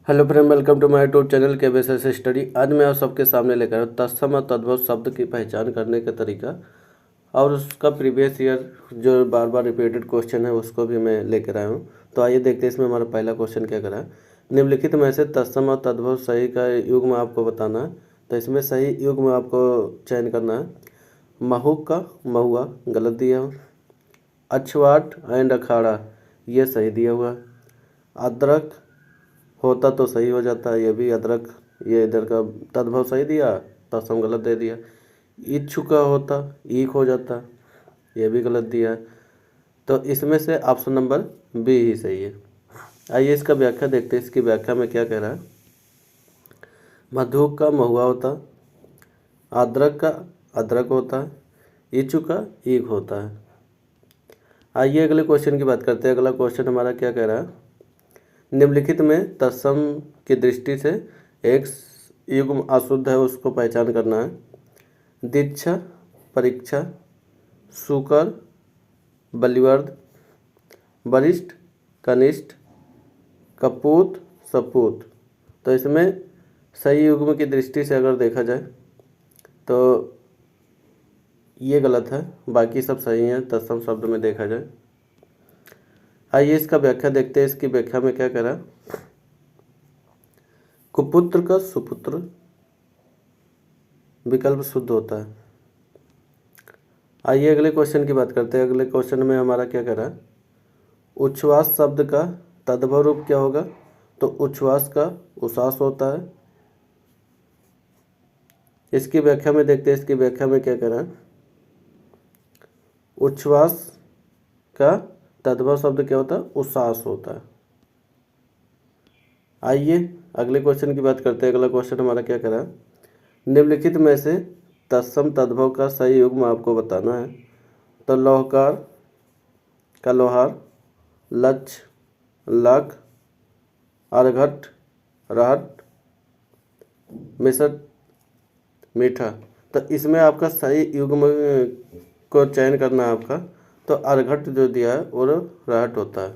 Hello friend, welcome to my YouTube channel के basis study. आज मैं आप सबके सामने लेकर आया हूं तत्सम और तद्भव शब्द की पहचान करने का तरीका और उसका प्रीवियस ईयर जो बार बार रिपीटेड क्वेश्चन है उसको भी मैं लेकर आया हूँ। तो आइए देखते हैं इसमें हमारा पहला क्वेश्चन क्या करा है। निम्नलिखित में से तत्सम और तद्भव सही का युग्म आपको बताना है। तो इसमें सही युग्म आपको चयन करना है। महूक का महुआ गलत दिया हुआ, अछवाट एंड अखाड़ा ये सही दिया हुआ है, अदरक होता तो सही हो जाता है, ये भी अदरक ये इधर का तद्भव सही दिया, तत्सम गलत दे दिया। इच्छुका होता ईक हो जाता, ये भी गलत दिया है। तो इसमें से ऑप्शन नंबर बी ही सही है। आइए इसका व्याख्या देखते हैं। इसकी व्याख्या में क्या कह रहा है। मधुक का महुआ होता, अदरक का अदरक होता है, इच्छु का ईक होता है। आइए अगले क्वेश्चन की बात करते हैं। अगला क्वेश्चन हमारा क्या कह रहा है। निम्नलिखित में तत्सम की दृष्टि से एक युग्म अशुद्ध है, उसको पहचान करना है। दीक्षा, परीक्षा, सुकर, बलिवर्द, वरिष्ठ, कनिष्ठ, कपूत, सपूत। तो इसमें सही युग्म की दृष्टि से अगर देखा जाए तो ये गलत है, बाकी सब सही हैं तत्सम शब्द में देखा जाए। आइए इसका व्याख्या देखते हैं। इसकी व्याख्या में क्या कह रहा है। कुपुत्र का सुपुत्र विकल्प शुद्ध होता है। आइए अगले क्वेश्चन की बात करते हैं। अगले क्वेश्चन में हमारा क्या कह रहा है। उच्छ्वास शब्द का तद्भव रूप क्या होगा। तो उच्छ्वास का उश्वास होता है। इसकी व्याख्या में देखते हैं। इसकी व्याख्या में क्या कह रहा है। उच्छ्वास का तद्भव शब्द क्या होता है, उश्वास होता है। आइए अगले क्वेश्चन की बात करते हैं। अगला क्वेश्चन हमारा क्या कह रहा है। निम्नलिखित में से तत्सम तद्भव का सही युग्म आपको बताना है। तो लौहकार का लोहार, लक्ष, लख, अर्घट, रहट, मिसट, मीठा। तो इसमें आपका सही युग्म को चयन करना है आपका। तो अर्घट जो दिया है वो रहट होता है।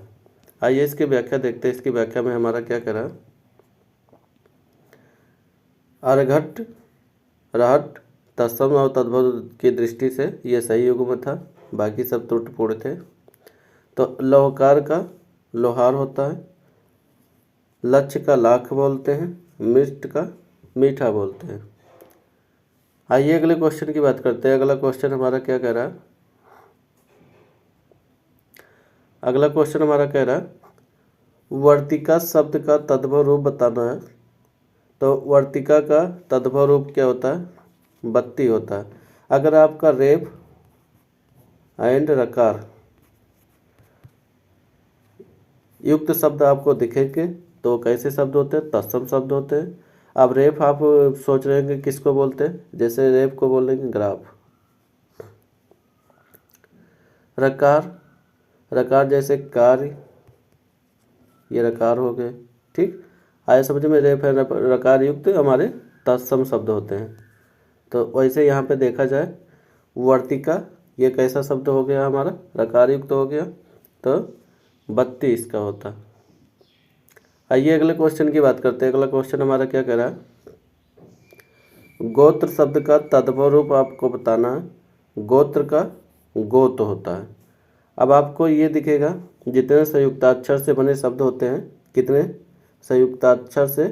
आइए इसकी व्याख्या देखते हैं। इसकी व्याख्या में हमारा क्या कह रहा है। अर्घट, रहट तत्सम और तद्भव की दृष्टि से ये सही युग्म था, बाकी सब त्रुटिपूर्ण थे। तो लौहकार का लोहार होता है, लक्ष्य का लाख बोलते हैं, मिष्ट का मीठा बोलते हैं। आइए अगले क्वेश्चन की बात करते हैं। अगला क्वेश्चन हमारा क्या कह रहा है। अगला क्वेश्चन हमारा कह रहा है वर्तिका शब्द का तद्भव रूप बताना है। तो वर्तिका का तद्भव रूप क्या होता है, बत्ती होता है। अगर आपका रेफ एंड रकार युक्त शब्द आपको दिखेंगे तो कैसे शब्द होते हैं, तत्सम शब्द होते हैं। अब रेफ आप सोच रहे हैं कि किसको बोलते हैं, जैसे रेफ को बोलेंगे ग्राफ। रकार, रकार जैसे कार्य, ये रकार हो गए। ठीक, आया समझ में। रेफ है रकार युक्त हमारे तत्सम शब्द होते हैं। तो वैसे यहाँ पे देखा जाए वर्तिका ये कैसा शब्द हो गया हमारा, रकार युक्त हो गया। तो बत्ती इसका होता। आइए अगले क्वेश्चन की बात करते हैं। अगला क्वेश्चन हमारा क्या कह रहा है। गोत्र शब्द का तद्भव रूप आपको बताना है। गोत्र का गोत होता है। अब आपको ये दिखेगा जितने संयुक्ताक्षर से बने शब्द होते हैं, कितने संयुक्ताक्षर से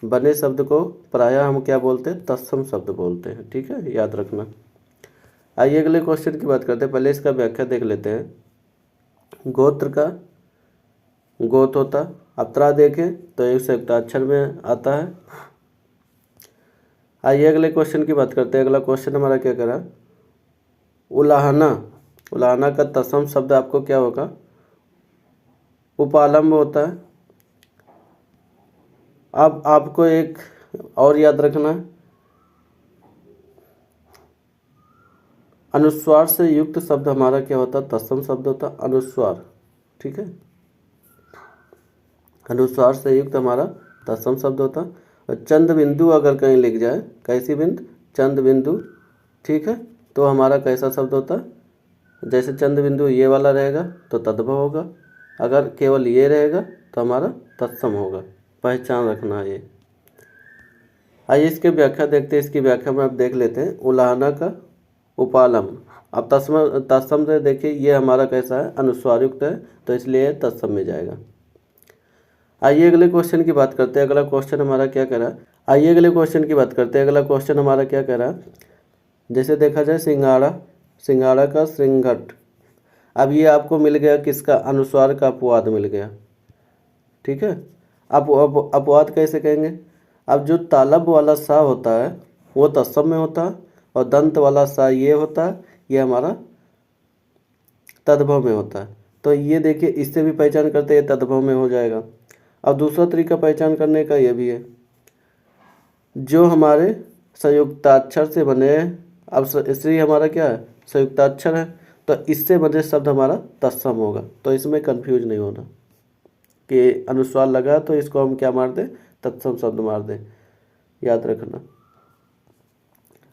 बने शब्द को प्रायः हम क्या बोलते हैं, तत्सम शब्द बोलते हैं। ठीक है, याद रखना। आइए अगले क्वेश्चन की बात करते हैं। पहले इसका व्याख्या देख लेते हैं। गोत्र का गोत होता, अब त्रा देखें तो एक संयुक्ताक्षर में आता है। आइए अगले क्वेश्चन की बात करते हैं। अगला क्वेश्चन हमारा क्या करा। उलाहना, उलाहना का तत्सम शब्द आपको क्या होगा, उपालंब होता है। अब आपको एक और याद रखना है, अनुस्वार से युक्त शब्द हमारा क्या होता है, तत्सम शब्द होता है अनुस्वार। ठीक है, अनुस्वार से युक्त हमारा तत्सम शब्द होता है। और चंद बिंदु अगर कहीं लिख जाए, कैसी बिंदु, चंद बिंदु। ठीक है, तो हमारा कैसा शब्द होता है, जैसे चंद बिंदु ये वाला रहेगा तो तद्भव होगा, अगर केवल ये रहेगा तो हमारा तत्सम होगा। पहचान रखना है ये। आइए इसके व्याख्या देखते हैं। इसकी व्याख्या में आप देख लेते हैं। उलाहना का उपालम। अब तत्सम से देखिए ये हमारा कैसा है, अनुस्वार युक्त है, तो इसलिए तत्सम में जाएगा। आइए अगले क्वेश्चन की बात करते हैं। अगला क्वेश्चन हमारा क्या कह रहा है, आइए अगले क्वेश्चन की बात करते हैं। अगला क्वेश्चन हमारा क्या कह रहा है, जैसे देखा जाए सिंगाड़ा, सिंगाड़ा का श्रृंघट। अब ये आपको मिल गया किसका, अनुस्वार का अपवाद मिल गया। ठीक है, अब अपवाद कैसे कहेंगे, अब जो तालब वाला सा होता है वो तत्सम में होता है, और दंत वाला सा ये होता है, ये हमारा तद्भव में होता है। तो ये देखिए इससे भी पहचान करते हैं, तद्भव में हो जाएगा। अब दूसरा तरीका पहचान करने का ये भी है, जो हमारे संयुक्ताक्षर से बने हैं। अब श्री हमारा क्या है, संयुक्ताक्षर है, तो इससे बने शब्द हमारा तत्सम होगा। तो इसमें कंफ्यूज नहीं होना कि अनुस्वार लगा तो इसको हम क्या मार दें, तत्सम शब्द मार दें, याद रखना।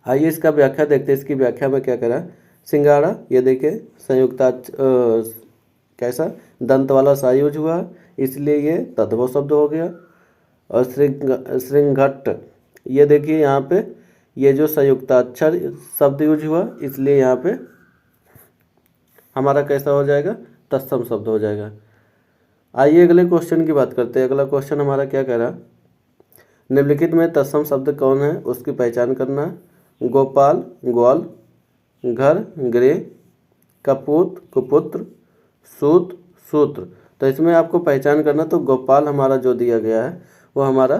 आइए इसका व्याख्या देखते हैं। इसकी व्याख्या में क्या करा, सिंगाड़ा, ये देखिए कैसा दंत वाला सा यूज हुआ, इसलिए ये तद्भव शब्द हो गया। और श्रृंघट, ये देखिए यहाँ पे ये जो संयुक्ताक्षर शब्द यूज हुआ, इसलिए यहाँ पे हमारा कैसा हो जाएगा, तत्सम शब्द हो जाएगा। आइए अगले क्वेश्चन की बात करते हैं। अगला क्वेश्चन हमारा क्या कह रहा, निम्नलिखित में तत्सम शब्द कौन है उसकी पहचान करना है। गोपाल ग्वाल, घर गृह, कपूत कुपुत्र, सूत सूत्र। तो इसमें आपको पहचान करना, तो गोपाल हमारा जो दिया गया है वो हमारा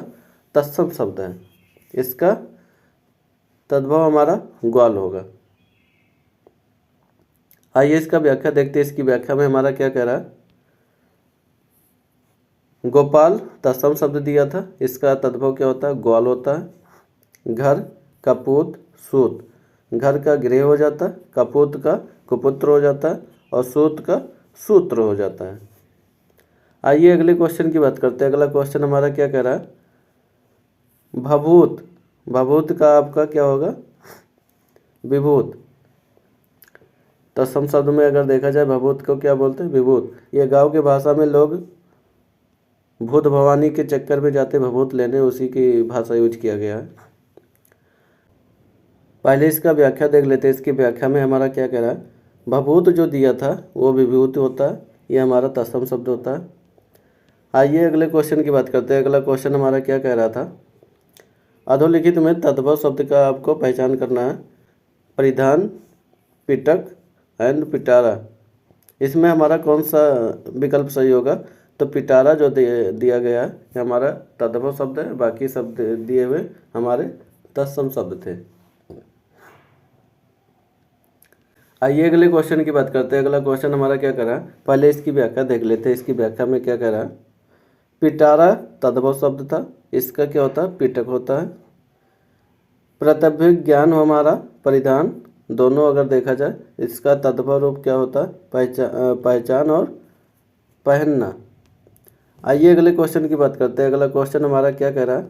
तत्सम शब्द है, इसका तद्भव हमारा ग्वाल होगा। आइए इसका व्याख्या देखते हैं। इसकी व्याख्या में हमारा क्या कह रहा है, गोपाल तत्सम शब्द दिया था, इसका तद्भव क्या होता है, ग्वाल होता है। घर कपूत सूत, घर का गृह हो जाता है, कपूत का कुपुत्र हो जाता है, और सूत का सूत्र हो जाता है। आइए अगले क्वेश्चन की बात करते हैं। अगला क्वेश्चन हमारा क्या कह रहा है, भभूत, भभूत का आपका क्या होगा, विभूत। तत्सम शब्द में अगर देखा जाए भभूत को क्या बोलते हैं, विभूत। ये गांव के भाषा में लोग भूत भवानी के चक्कर में जाते भभूत लेने, उसी की भाषा यूज किया गया है। पहले इसका व्याख्या देख लेते हैं। इसकी व्याख्या में हमारा क्या कह रहा है, भभूत जो दिया था वो विभूत होता है, ये हमारा तत्सम शब्द होता है। आइए अगले क्वेश्चन की बात करते हैं। अगला क्वेश्चन हमारा क्या कह रहा था, अधोलिखित में तद्भव शब्द का आपको पहचान करना है। परिधान, पिटक एंड पिटारा, इसमें हमारा कौन सा विकल्प सही होगा, तो पिटारा जो दिया गया है ये हमारा तद्भव शब्द है, बाकी शब्द दिए हुए हमारे तत्सम शब्द थे। आइए अगले क्वेश्चन की बात करते हैं। अगला क्वेश्चन हमारा क्या कर रहा है, पहले इसकी व्याख्या देख लेते हैं। इसकी व्याख्या में क्या कह रहा है, पिटारा तद्भव शब्द था, इसका क्या होता है, पिटक होता है। प्रत्यभिज्ञ ज्ञान हमारा परिधान, दोनों अगर देखा जाए इसका तद्भव रूप क्या होता है, पहचान और पहनना। आइए अगले क्वेश्चन की बात करते हैं। अगला क्वेश्चन हमारा क्या कह रहा है,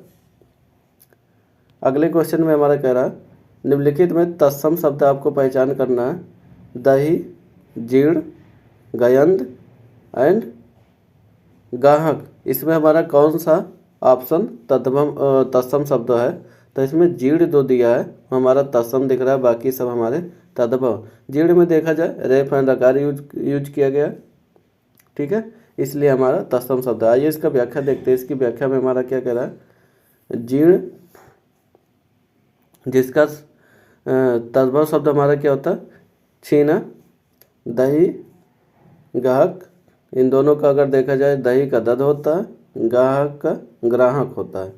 अगले क्वेश्चन में हमारा कह रहा है, निम्नलिखित में तत्सम शब्द आपको पहचान करना है। दही, जीर्ण, गयंद एंड गाहक, इसमें हमारा कौन सा ऑप्शन तत्सम शब्द है, तो इसमें जीर्ण जो दिया है हमारा तत्सम दिख रहा है, बाकी सब हमारे तद्भव। जीर्ण में देखा जाए रेफ एंड रकार यूज किया गया, ठीक है, इसलिए हमारा तत्सम शब्द है। आइए इसका व्याख्या देखते हैं। इसकी व्याख्या में हमारा क्या कह रहा है, जीर्ण जिसका तद्भव शब्द हमारा क्या होता है, छीना। दही, गाहक, इन दोनों का अगर देखा जाए दही का दद होता है, गाहक का ग्राहक होता है।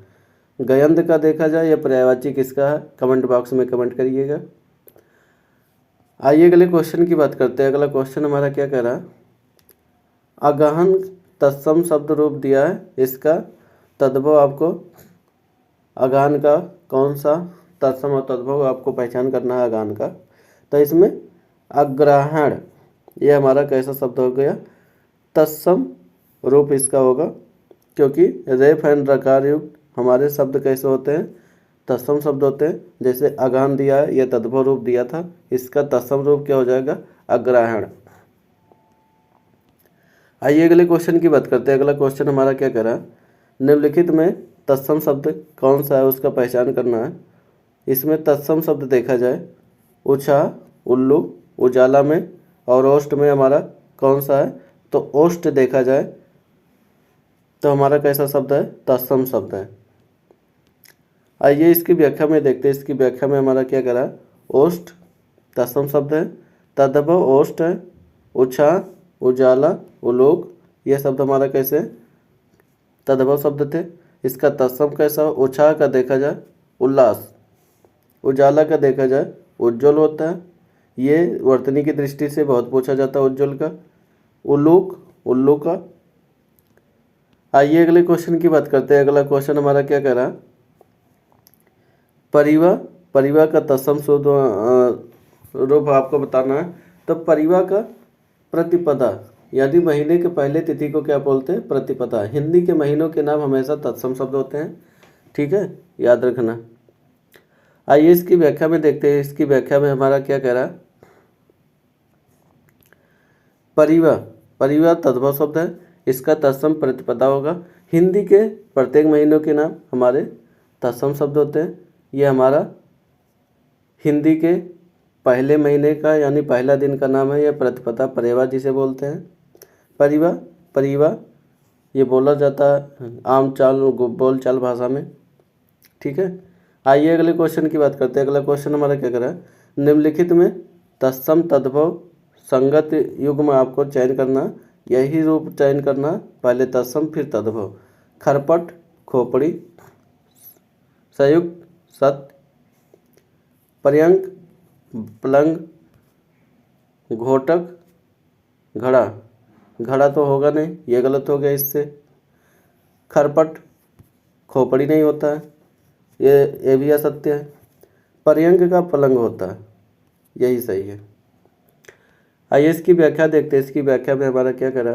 गयंद का देखा जाए यह पर्यायवाची किसका है, कमेंट बॉक्स में कमेंट करिएगा। आइए अगले क्वेश्चन की बात करते हैं। अगला क्वेश्चन हमारा क्या कह रहा है, अगहन तत्सम शब्द रूप दिया है, इसका तद्भव आपको अगहन का कौन सा तत्सम और तद्भव आपको पहचान करना है अगहन का। तो इसमें अग्रहण, ये हमारा कैसा शब्द हो गया, तत्सम रूप इसका होगा, क्योंकि रेफ एंड रकार युक्त हमारे शब्द कैसे होते हैं, तत्सम शब्द होते हैं। जैसे अगहन दिया है, यह तद्भव रूप दिया था, इसका तत्सम रूप क्या हो जाएगा, अग्रहण। आइए अगले क्वेश्चन की बात करते हैं। अगला क्वेश्चन हमारा क्या कह रहा है, निम्नलिखित में तत्सम शब्द कौन सा है उसका पहचान करना है। इसमें तत्सम शब्द देखा जाए उत्साह, उल्लू, उजाला में और ओष्ठ में हमारा कौन सा है, तो ओष्ठ देखा जाए तो हमारा कैसा शब्द है, तत्सम शब्द है। आइए इसकी व्याख्या में देखते हैं। इसकी व्याख्या में हमारा क्या करा, ओष्ठ तत्सम शब्द है, तद्भव ओष्ठ है, उत्साह, उजाला, उलोक, यह शब्द हमारा कैसे तद्भव शब्द थे। इसका तत्सम कैसा, उत्साह का देखा जाए उल्लास, उजाला का देखा जाए उज्ज्वल होता है, ये वर्तनी की दृष्टि से बहुत पूछा जाता है उज्ज्वल का। उल्लूक, उल्लू का। आइए अगले क्वेश्चन की बात करते हैं। अगला क्वेश्चन हमारा क्या कह रहा, परिवा, परिवा का तत्सम शुद्ध रूप आपको बताना है। तो परिवा का प्रतिपदा यानी महीने के पहले तिथि को क्या बोलते हैं, प्रतिपदा। हिंदी के महीनों के नाम हमेशा तत्सम शब्द होते हैं, ठीक है, याद रखना। आइए इसकी व्याख्या में देखते हैं। इसकी व्याख्या में हमारा क्या कह रहा, परिवा, परिवा तद्भव शब्द है, इसका तत्सम प्रतिपदा होगा। हिंदी के प्रत्येक महीनों के नाम हमारे तत्सम शब्द होते हैं। ये हमारा हिंदी के पहले महीने का यानी पहला दिन का नाम है, यह प्रतिपदा परिवा जिसे बोलते हैं। परिवा, परिवा ये बोला जाता है आम चाल बोल चाल भाषा में, ठीक है। आइए अगले क्वेश्चन की बात करते हैं। अगला क्वेश्चन हमारा क्या कर रहा है, निम्नलिखित में तत्सम तद्भव संगत युग में आपको चयन करना, यही रूप चयन करना, पहले तत्सम फिर तद्भव। खरपट, खोपड़ी, संयुक्त, सत्य, पर्यंक, पलंग, घोटक, घड़ा, घड़ा तो होगा नहीं, ये गलत हो गया इससे। खरपट, खोपड़ी नहीं होता है, ये भी असत्य है। पर्यंक का पलंग होता है, यही सही है। आइए इसकी व्याख्या देखते हैं। इसकी व्याख्या में हमारा क्या करा,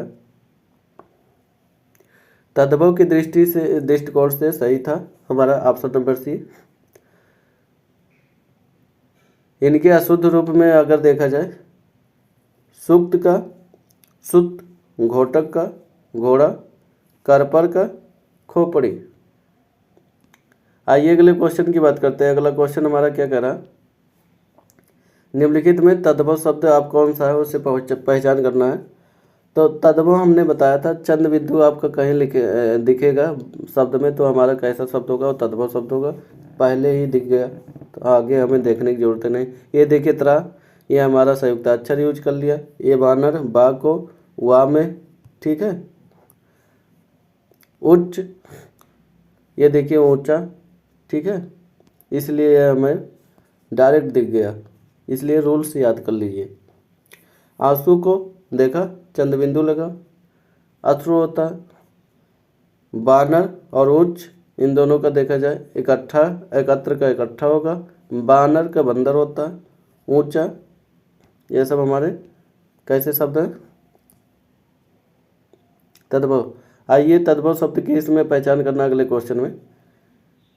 तद्भव की दृष्टि से दृष्टिकोण से सही था हमारा ऑप्शन नंबर सी। इनके अशुद्ध रूप में अगर देखा जाए, सुक्त का सुत, घोटक का घोड़ा, करपर का खोपड़ी। आइए अगले क्वेश्चन की बात करते हैं। अगला क्वेश्चन हमारा क्या कह रहा, निम्नलिखित में तद्भव शब्द आप कौन सा है उसे पहचान करना है। तो तद्भव हमने बताया था, चंद बिंदु आपका कहीं दिखेगा शब्द में तो हमारा कैसा शब्द होगा, वो तद्भव शब्द होगा। पहले ही दिख गया तो आगे हमें देखने की जरूरत नहीं। ये देखिए तरह, ये हमारा संयुक्ताक्षर यूज कर लिया। ये बानर, बा को वा में, ठीक है। उच्च, ये देखिए ऊंचा, ठीक है, इसलिए हमें डायरेक्ट दिख गया, इसलिए रूल्स याद कर लीजिए। आंसू को देखा, चंद बिंदु लगा, अथर्व होता है। बानर और उच्च इन दोनों का देखा जाए इकट्ठा, एकत्र का इकट्ठा होगा। बानर का बंदर होता है, ऊंचा, ये सब हमारे कैसे शब्द हैं, तद्भव। आइए तद्भव शब्द की इसमें पहचान करना अगले क्वेश्चन में।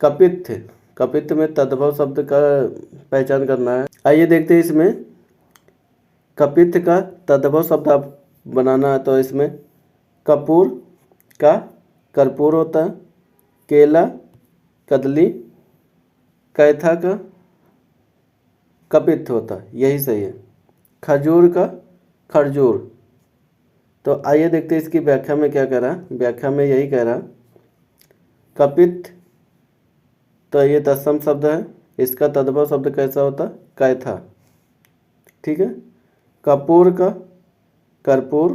कपित्थ, कपित्थ में तद्भव शब्द का पहचान करना है। आइए देखते हैं इसमें कपित्थ का तद्भव शब्द आप बनाना है। तो इसमें कपूर का कर्पूर होता है, केला कदली, कैथा का कपित्थ होता है, यही सही है। खजूर का खरजूर। तो आइए देखते हैं इसकी व्याख्या में क्या कह रहा है। व्याख्या में यही कह रहा, कपित्थ तो ये तत्सम शब्द है, इसका तद्भव शब्द कैसा होता, कैथा, ठीक है। कपूर का कर्पूर,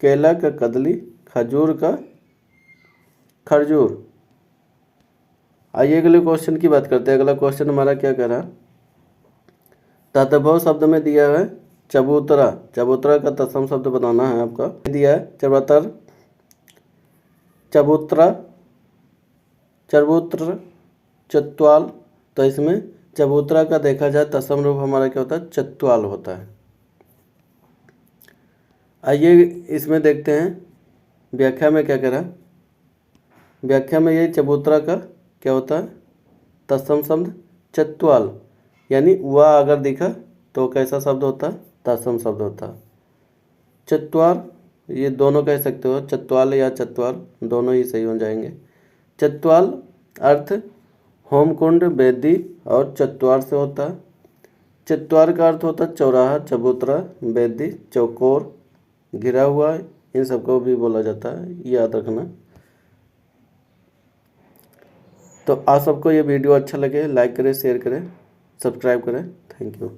केला का कदली, खजूर का खरजूर। आइए अगले क्वेश्चन की बात करते हैं। अगला क्वेश्चन हमारा क्या कह रहा, तद्भव शब्द में दिया है चबूतरा, चबूतरा का तत्सम शब्द बनाना है आपका। दिया है चबूतर, चबूतरा, चबूत्र, चत्वाल। तो इसमें चबूतरा का देखा जाए तत्सम रूप हमारा क्या होता है, चत्वाल होता है। आइए इसमें देखते हैं व्याख्या में क्या कह रहा, व्याख्या में ये चबूतरा का क्या होता है, तत्सम शब्द चत्वाल, यानी वह अगर दिखा तो कैसा शब्द होता है, तत्सम शब्द होता है। चत्वार, ये दोनों कह सकते हो, चत्वाल या चत्वार दोनों ही सही हो जाएंगे। चत्वाल अर्थ होमकुंड, वेदी और चत्वार से होता है। चत्वार का अर्थ होता है चौराहा, चबूतरा, वेदी चौकोर, घिरा हुआ, इन सबको भी बोला जाता है, याद रखना। तो आप सबको ये वीडियो अच्छा लगे लाइक करें, शेयर करें, सब्सक्राइब करें। Thank you.